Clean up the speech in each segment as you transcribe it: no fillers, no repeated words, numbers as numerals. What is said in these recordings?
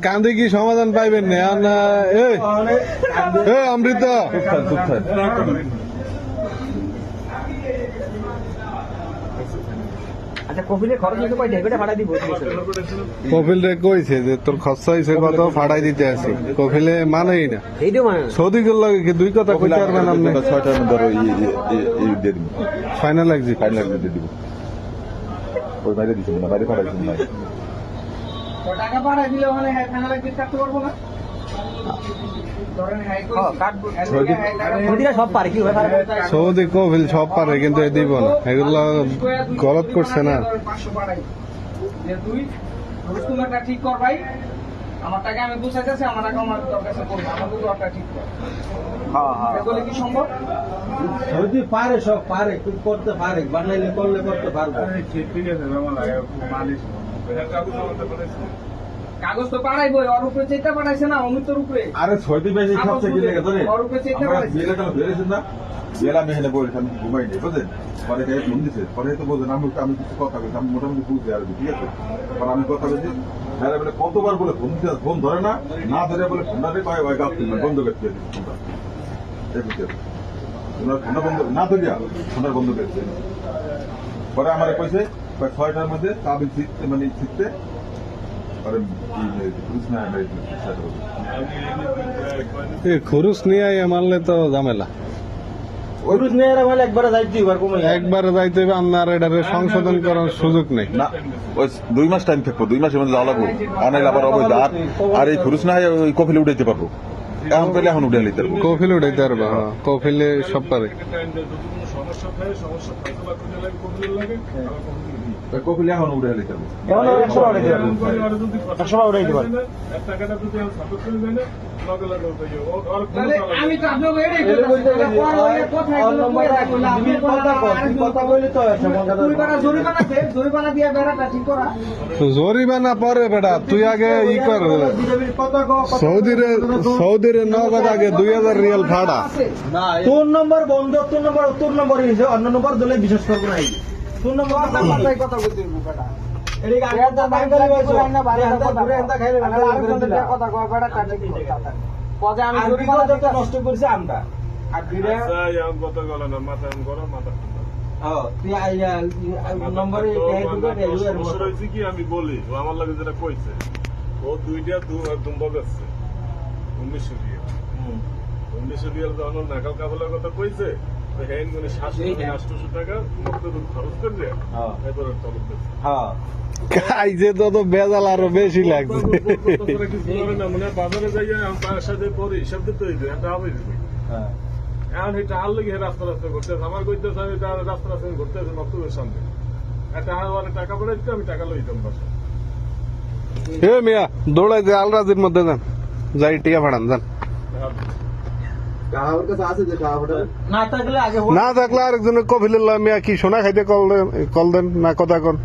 কান্দে কি সমাধান পাইবেন না? অমৃত কপিল রে কইছে যে তোর খরচা হয়েছে কত ফাড়াই দিতে আসি, কপিলে মানেই না। সৌদিকের লাগে কি দুই কথা কইতে পারবেন আপনি? 6টার মধ্যে ধরো ফাইনাল লাগছে, ফাইনাল দিয়ে দিব। ওই বাইরে দিচ্ছেন না, বাইরে ফাড়াইছেন না। টাকা পাঠাই দিলে ওখানে ফাইনাল লাগছে কাটতে পারবো না। সৌদি কপিল সব পারে কিন্তু দিব না, এগুলো গলত করছে না। ঠিক কর ভাই, আমার টাকা আমি বুঝাইতেছি, আমার টাকা আমার কাছে করবো, আমার দরটা ঠিক কর। এগুলো কি সম্ভব? সৌদি পারে, সব পারে, করতে পারে, বানাইলে করলে করতে পারবো। ঠিক আছে, কাগজ তো পাড়াইবো, ওর উপরে চেষ্টা পাঠাইছে না, অমিতর উপরে। আরে সৌদি বেশি সবচেয়ে কি লেগে ধরে ওর উপরে চেষ্টা পাঠাইছে। বিয়েটা ধরেছেন না, বিয়েলা মেহেলে বলে আমি ঘুমাই নেই, বুঝলেন? পরে কে ফোন দিছে, পরে তো বলছেন আমি কিছু কথা বলছি, আমি মোটামুটি বুঝতে পারবি, ঠিক আছে? পরে আমি কথা বলছি, হ্যাঁ বলে কতবার বলে ফোন দিতে, ফোন ধরে না, না ধরে বলে ফোনটা দিয়ে পায় গাছ বন্ধ করতে ফোনটা। ফোনটা বন্ধ না ধরিয়া ফোনটা বন্ধ করছে। পরে আমার কইছে 6টার মধ্যে কাবিল শিখতে, মানে শিখতে খরচ নিয়ে মারলে তো ঝামেলা। একবারে যাইতে হবে, আপনার এটারে সংশোধন করার সুযোগ নেই। না, ওই 2 মাস টাইম থাকবো, 2 মাসের মধ্যে যাওয়া লাগবো। অনেক আবার অবৈধ, আর এই খরচ না হয় ওই কফিলে উঠাইতে পারবো। এখন পেলে এখন উঠে নিতে পারবো, কফিলে উঠাইতে পারবো। কফিলে সব পারে। কপিলে এখন উঠে নিতে পারবো, জরিমানা পরে বেটা, তুই আগে ই কর। সৌদির নগদ আগে 2000 রিয়াল ভাড়া। তোর নম্বর বন্ধ, তোর নম্বর তোর নম্বর অন্য নম্বর দিলে বিশ্বাস করবো না। তোর নম্বর কথা বলতে নষ্ট করছি আমরা। আমি বলি আমার লাগে যেটা কইছে, ও 2টা দুম্বা বেচছে 1900 রিয়াল যখন নাকাল কাবলের কথা কইছে, খাইছে তো বেজাল আরো বেশি লাগছে। বাজারে যাই সাথে পরে হিসাব দিতে হইবে, এখন এটা আর লেগে রাস্তা রাস্তা ঘুরতেছে। আমার কইতেছে আমি রাস্তা রাস্তা ঘুরতেছে নতুনের সামনে, একটা টাকা পড়াইতে আমি টাকা লইতাম বাসা। হে মিয়া দৌড়াই যে আলরাজির মধ্যে যান, যাই টিয়া ভাড়ান যান। না থাকলে আরেকজনের কফিলের মিয়া কি সোনা খাইতে কল দেন না, কথা কন।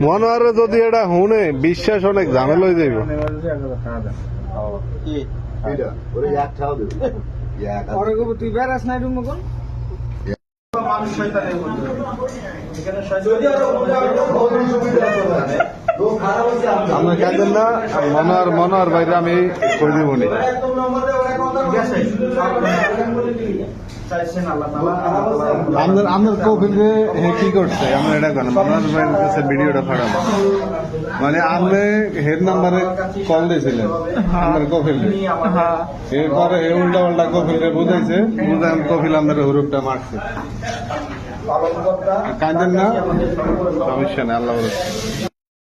মনোয়ারে যদি এটা শুনে বিশ্বাস অনেক ঝামেলা হয়ে যাইব। তুই বেড়াস নাই মতন আমরা কাঁদেন না, মনোয়ার বাইরে আমি করে দিব নি। আপনার কফিলে কি করছে আমরা এটা করেন, আপনার কাছে ভিডিওটা পাঠাবো। মানে আপনি হেড নাম্বারে কল দিয়েছিলেন আপনার কফিলে, এরপরে উল্টা পাল্টা কফিলে বুঝাইছে, বুঝান কফিল আপনার হুরুপটা মারছে। কাঁদেন না, সমস্যা নেই, আল্লাহ।